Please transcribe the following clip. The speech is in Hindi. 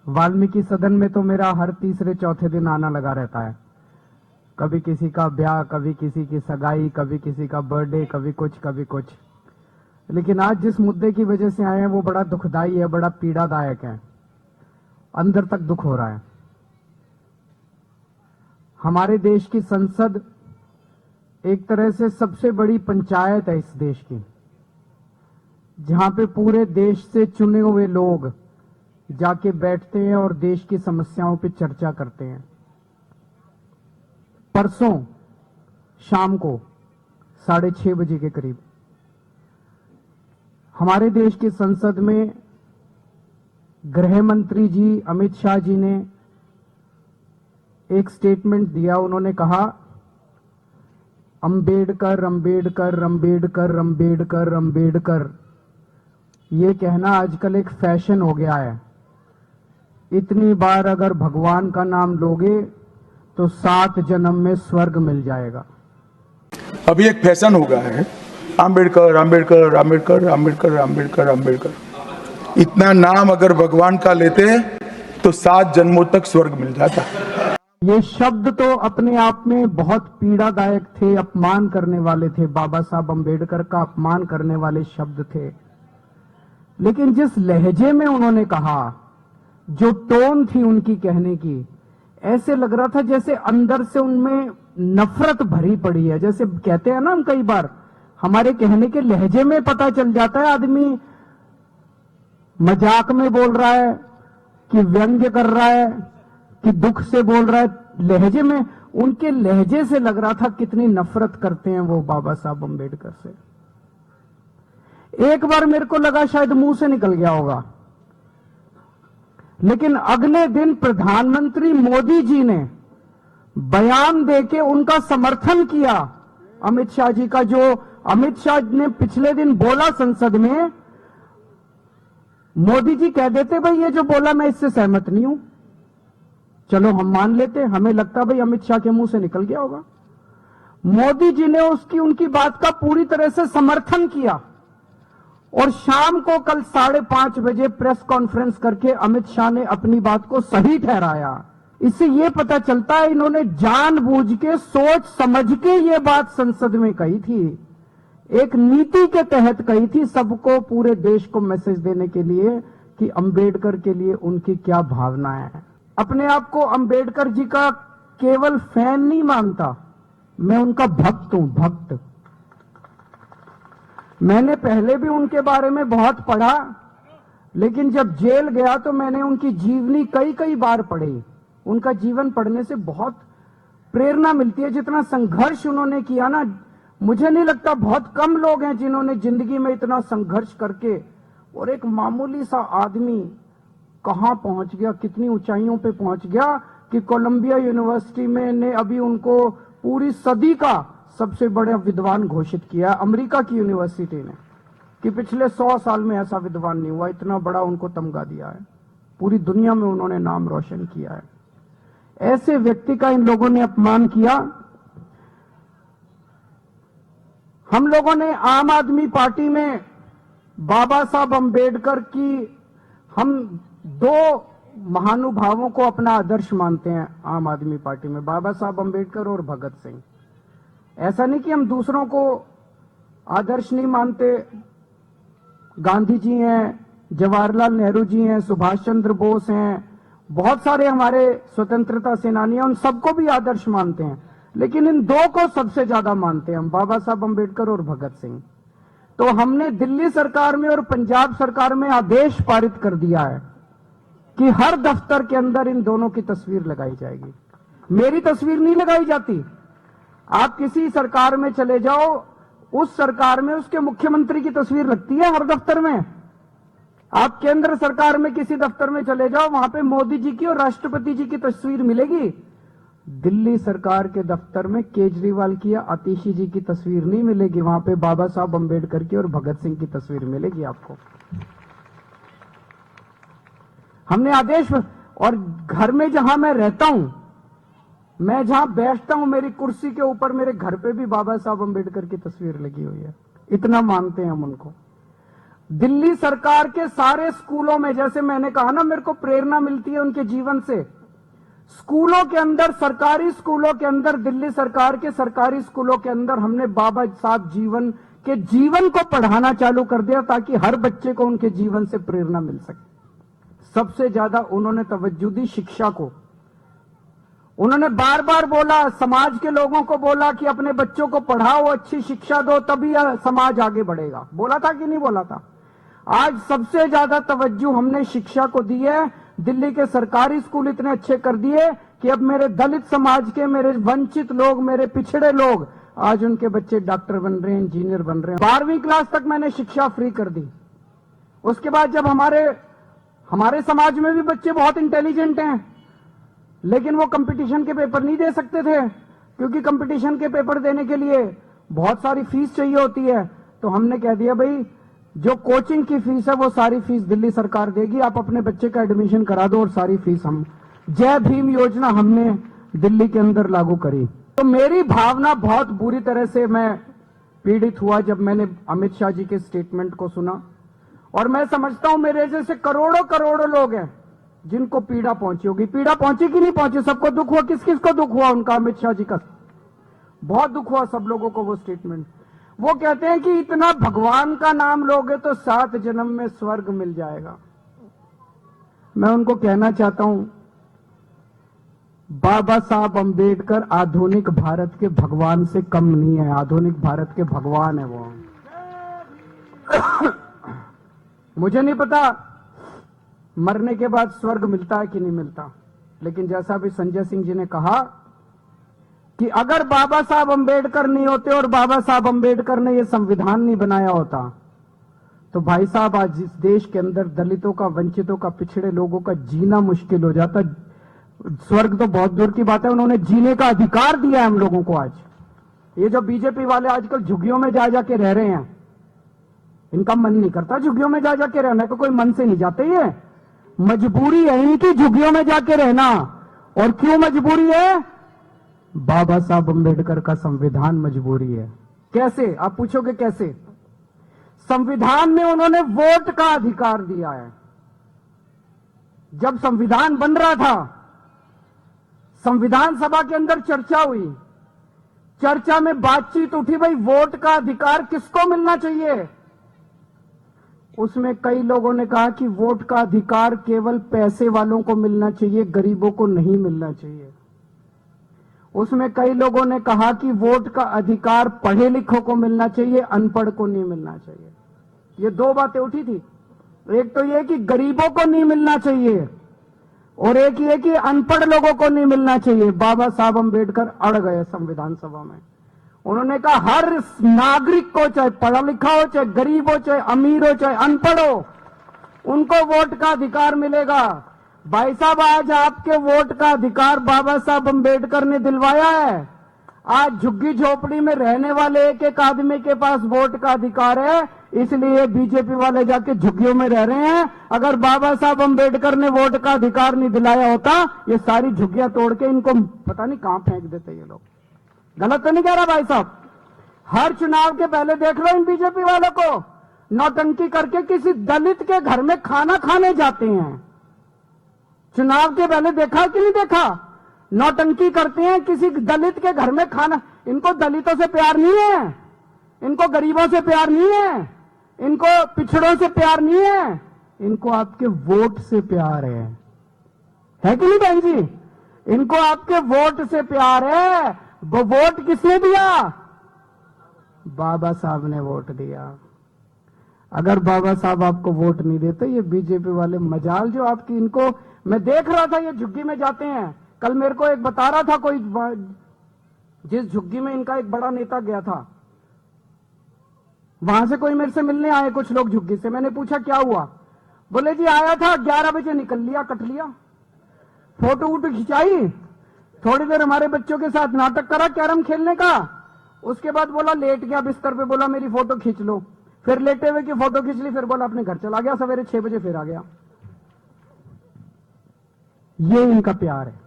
वाल्मीकि सदन में तो मेरा हर तीसरे चौथे दिन आना लगा रहता है। कभी किसी का ब्याह, कभी किसी की सगाई, कभी किसी का बर्थडे, कभी कुछ कभी कुछ। लेकिन आज जिस मुद्दे की वजह से आए हैं वो बड़ा दुखदाई है, बड़ा पीड़ादायक है। अंदर तक दुख हो रहा है। हमारे देश की संसद एक तरह से सबसे बड़ी पंचायत है इस देश की, जहां पे पूरे देश से चुने हुए लोग जाके बैठते हैं और देश की समस्याओं पे चर्चा करते हैं। परसों शाम को 6:30 बजे के करीब हमारे देश की संसद में गृह मंत्री जी अमित शाह जी ने एक स्टेटमेंट दिया। उन्होंने कहा, अंबेडकर अंबेडकर अंबेडकर अंबेडकर अंबेडकर। ये कहना आजकल एक फैशन हो गया है। इतनी बार अगर भगवान का नाम लोगे तो 7 जन्म में स्वर्ग मिल जाएगा। अभी एक फैशन हो गया है, अंबेडकर अंबेडकर अंबेडकर अंबेडकर अंबेडकर अंबेडकर। इतना नाम अगर भगवान का लेते तो 7 जन्मों तक स्वर्ग मिल जाता। ये शब्द तो अपने आप में बहुत पीड़ादायक थे, अपमान करने वाले थे। बाबा साहब अंबेडकर का अपमान करने वाले शब्द थे। लेकिन जिस लहजे में उन्होंने कहा, जो टोन थी उनकी कहने की, ऐसे लग रहा था जैसे अंदर से उनमें नफरत भरी पड़ी है। जैसे कहते हैं ना हम, कई बार हमारे कहने के लहजे में पता चल जाता है आदमी मजाक में बोल रहा है कि व्यंग्य कर रहा है कि दुख से बोल रहा है। लहजे में, उनके लहजे से लग रहा था कितनी नफरत करते हैं वो बाबा साहब अंबेडकर से। एक बार मेरे को लगा शायद मुंह से निकल गया होगा, लेकिन अगले दिन प्रधानमंत्री मोदी जी ने बयान देके उनका समर्थन किया अमित शाह जी का। जो अमित शाह ने पिछले दिन बोला संसद में, मोदी जी कह देते भाई ये जो बोला मैं इससे सहमत नहीं हूं, चलो हम मान लेते। हमें लगता भाई अमित शाह के मुंह से निकल गया होगा। मोदी जी ने उनकी बात का पूरी तरह से समर्थन किया और शाम को कल 5:30 बजे प्रेस कॉन्फ्रेंस करके अमित शाह ने अपनी बात को सही ठहराया। इससे यह पता चलता है इन्होंने जानबूझ के, सोच समझ के ये बात संसद में कही थी, एक नीति के तहत कही थी, सबको, पूरे देश को मैसेज देने के लिए कि अंबेडकर के लिए उनकी क्या भावनाएं हैं। अपने आप को अंबेडकर जी का केवल फैन नहीं मानता, मैं उनका भक्त हूं, भक्त। मैंने पहले भी उनके बारे में बहुत पढ़ा, लेकिन जब जेल गया तो मैंने उनकी जीवनी कई बार पढ़ी। उनका जीवन पढ़ने से बहुत प्रेरणा मिलती है। जितना संघर्ष उन्होंने किया ना, मुझे नहीं लगता बहुत कम लोग हैं जिन्होंने जिंदगी में इतना संघर्ष करके, और एक मामूली सा आदमी कहां पहुंच गया, कितनी ऊंचाइयों पे पहुंच गया कि कोलंबिया यूनिवर्सिटी में ने अभी उनको पूरी सदी का सबसे बड़ा विद्वान घोषित किया, अमेरिका की यूनिवर्सिटी ने, कि पिछले 100 साल में ऐसा विद्वान नहीं हुआ। इतना बड़ा उनको तमगा दिया है, पूरी दुनिया में उन्होंने नाम रोशन किया है। ऐसे व्यक्ति का इन लोगों ने अपमान किया। हम लोगों ने आम आदमी पार्टी में बाबा साहब अंबेडकर की, हम 2 महानुभावों को अपना आदर्श मानते हैं आम आदमी पार्टी में, बाबा साहब अंबेडकर और भगत सिंह। ऐसा नहीं कि हम दूसरों को आदर्श नहीं मानते। गांधी जी हैं, जवाहरलाल नेहरू जी हैं, सुभाष चंद्र बोस हैं, बहुत सारे हमारे स्वतंत्रता सेनानी हैं, उन सबको भी आदर्श मानते हैं। लेकिन इन 2 को सबसे ज्यादा मानते हैं हम, बाबा साहब अंबेडकर और भगत सिंह। तो हमने दिल्ली सरकार में और पंजाब सरकार में आदेश पारित कर दिया है कि हर दफ्तर के अंदर इन दोनों की तस्वीर लगाई जाएगी। मेरी तस्वीर नहीं लगाई जाती। आप किसी सरकार में चले जाओ, उस सरकार में उसके मुख्यमंत्री की तस्वीर लगती है हर दफ्तर में। आप केंद्र सरकार में किसी दफ्तर में चले जाओ, वहां पे मोदी जी की और राष्ट्रपति जी की तस्वीर मिलेगी। दिल्ली सरकार के दफ्तर में केजरीवाल की या आतिशी जी की तस्वीर नहीं मिलेगी, वहां पे बाबा साहब अंबेडकर की और भगत सिंह की तस्वीर मिलेगी आपको। हमने आदेश, और घर में जहां मैं रहता हूं, मैं जहां बैठता हूं, मेरी कुर्सी के ऊपर मेरे घर पे भी बाबा साहब अंबेडकर की तस्वीर लगी हुई है। इतना मानते हैं हम उनको। दिल्ली सरकार के सारे स्कूलों में, जैसे मैंने कहा ना, मेरे को प्रेरणा मिलती है उनके जीवन से। स्कूलों के अंदर, सरकारी स्कूलों के अंदर, दिल्ली सरकार के सरकारी स्कूलों के अंदर हमने बाबा साहब जीवन को पढ़ाना चालू कर दिया, ताकि हर बच्चे को उनके जीवन से प्रेरणा मिल सके। सबसे ज्यादा उन्होंने तवज्जो दी शिक्षा को। उन्होंने बार बार बोला, समाज के लोगों को बोला कि अपने बच्चों को पढ़ाओ, अच्छी शिक्षा दो, तभी समाज आगे बढ़ेगा। बोला था कि नहीं बोला था? आज सबसे ज्यादा तवज्जो हमने शिक्षा को दी है। दिल्ली के सरकारी स्कूल इतने अच्छे कर दिए कि अब मेरे दलित समाज के, मेरे वंचित लोग, मेरे पिछड़े लोग, आज उनके बच्चे डॉक्टर बन रहे हैं, इंजीनियर बन रहे हैं। 12वीं क्लास तक मैंने शिक्षा फ्री कर दी। उसके बाद जब हमारे समाज में भी बच्चे बहुत इंटेलिजेंट हैं, लेकिन वो कंपटीशन के पेपर नहीं दे सकते थे, क्योंकि कंपटीशन के पेपर देने के लिए बहुत सारी फीस चाहिए होती है। तो हमने कह दिया, भाई जो कोचिंग की फीस है वो सारी फीस दिल्ली सरकार देगी, आप अपने बच्चे का एडमिशन करा दो और सारी फीस हम। जय भीम योजना हमने दिल्ली के अंदर लागू करी। तो मेरी भावना बहुत बुरी तरह से मैं पीड़ित हुआ जब मैंने अमित शाह जी के स्टेटमेंट को सुना। और मैं समझता हूं मेरे जैसे करोड़ों करोड़ों लोग हैं जिनको पीड़ा पहुंची होगी। पीड़ा पहुंची कि नहीं पहुंची? सबको दुख हुआ। किस किस को दुख हुआ उनका? अमित शाह जी का बहुत दुख हुआ सब लोगों को वो स्टेटमेंट। वो कहते हैं कि इतना भगवान का नाम लोगे तो 7 जन्म में स्वर्ग मिल जाएगा। मैं उनको कहना चाहता हूं, बाबा साहब अंबेडकर आधुनिक भारत के भगवान से कम नहीं है। आधुनिक भारत के भगवान है वो। मुझे नहीं पता मरने के बाद स्वर्ग मिलता है कि नहीं मिलता, लेकिन जैसा भी संजय सिंह जी ने कहा कि अगर बाबा साहब अंबेडकर नहीं होते और बाबा साहब अंबेडकर ने यह संविधान नहीं बनाया होता, तो भाई साहब आज इस देश के अंदर दलितों का, वंचितों का, पिछड़े लोगों का जीना मुश्किल हो जाता। स्वर्ग तो बहुत दूर की बात है, उन्होंने जीने का अधिकार दिया है हम लोगों को। आज ये जो बीजेपी वाले आजकल झुग्गियों में जा जाके रह रहे हैं, इनका मन नहीं करता झुग्गियों में जा जाके रहना, तो कोई मन से नहीं जाते, ये मजबूरी है इनकी झुग्गियों में जाके रहना। और क्यों मजबूरी है? बाबा साहब अंबेडकर का संविधान मजबूरी है। कैसे? आप पूछोगे कैसे? संविधान में उन्होंने वोट का अधिकार दिया है। जब संविधान बन रहा था, संविधान सभा के अंदर चर्चा हुई, चर्चा में बातचीत उठी, भाई वोट का अधिकार किसको मिलना चाहिए? उसमें कई लोगों ने कहा कि वोट का अधिकार केवल पैसे वालों को मिलना चाहिए, गरीबों को नहीं मिलना चाहिए। उसमें कई लोगों ने कहा कि वोट का अधिकार पढ़े लिखों को मिलना चाहिए, अनपढ़ को नहीं मिलना चाहिए। ये 2 बातें उठी थी। एक तो ये कि गरीबों को नहीं मिलना चाहिए, और एक ये कि अनपढ़ लोगों को नहीं मिलना चाहिए। बाबा साहब अंबेडकर अड़ गए संविधान सभा में। उन्होंने कहा हर नागरिक को, चाहे पढ़ा लिखा हो, चाहे गरीब हो, चाहे अमीर हो, चाहे अनपढ़ हो, उनको वोट का अधिकार मिलेगा। भाई साहब आज आपके वोट का अधिकार बाबा साहब अंबेडकर ने दिलवाया है। आज झुग्गी झोपड़ी में रहने वाले एक एक आदमी के पास वोट का अधिकार है, इसलिए बीजेपी वाले जाके झुग्गियों में रह रहे हैं। अगर बाबा साहब अंबेडकर ने वोट का अधिकार नहीं दिलाया होता, ये सारी झुग्गियां तोड़ के इनको पता नहीं कहां फेंक देते ये लोग। गलत तो नहीं कह रहा भाई साहब? हर चुनाव के पहले देख लो इन बीजेपी वालों को, नौटंकी करके किसी दलित के घर में खाना खाने जाते हैं। चुनाव के पहले देखा कि नहीं देखा? नौटंकी करते हैं किसी दलित के घर में खाना। इनको दलितों से प्यार नहीं है, इनको गरीबों से प्यार नहीं है, इनको पिछड़ों से प्यार नहीं है, इनको आपके वोट से प्यार है कि नहीं बहन जी? इनको आपके वोट से प्यार है। वो वोट किसने दिया? बाबा साहब ने वोट दिया। अगर बाबा साहब आपको वोट नहीं देते, ये बीजेपी वाले मजाल जो आपकी, इनको मैं देख रहा था ये झुग्गी में जाते हैं। कल मेरे को एक बता रहा था कोई, जिस झुग्गी में इनका एक बड़ा नेता गया था, वहां से कोई मेरे से मिलने आए कुछ लोग झुग्गी से। मैंने पूछा क्या हुआ? बोले जी आया था, 11 बजे निकल लिया, कट लिया, फोटो वोटो खिंचाई, थोड़ी देर हमारे बच्चों के साथ नाटक करा कैरम खेलने का, उसके बाद बोला लेट गया बिस्तर पे, बोला मेरी फोटो खींच लो, फिर लेटे हुए की फोटो खींच ली, फिर बोला अपने घर चला गया, सवेरे 6 बजे फिर आ गया। ये इनका प्यार है।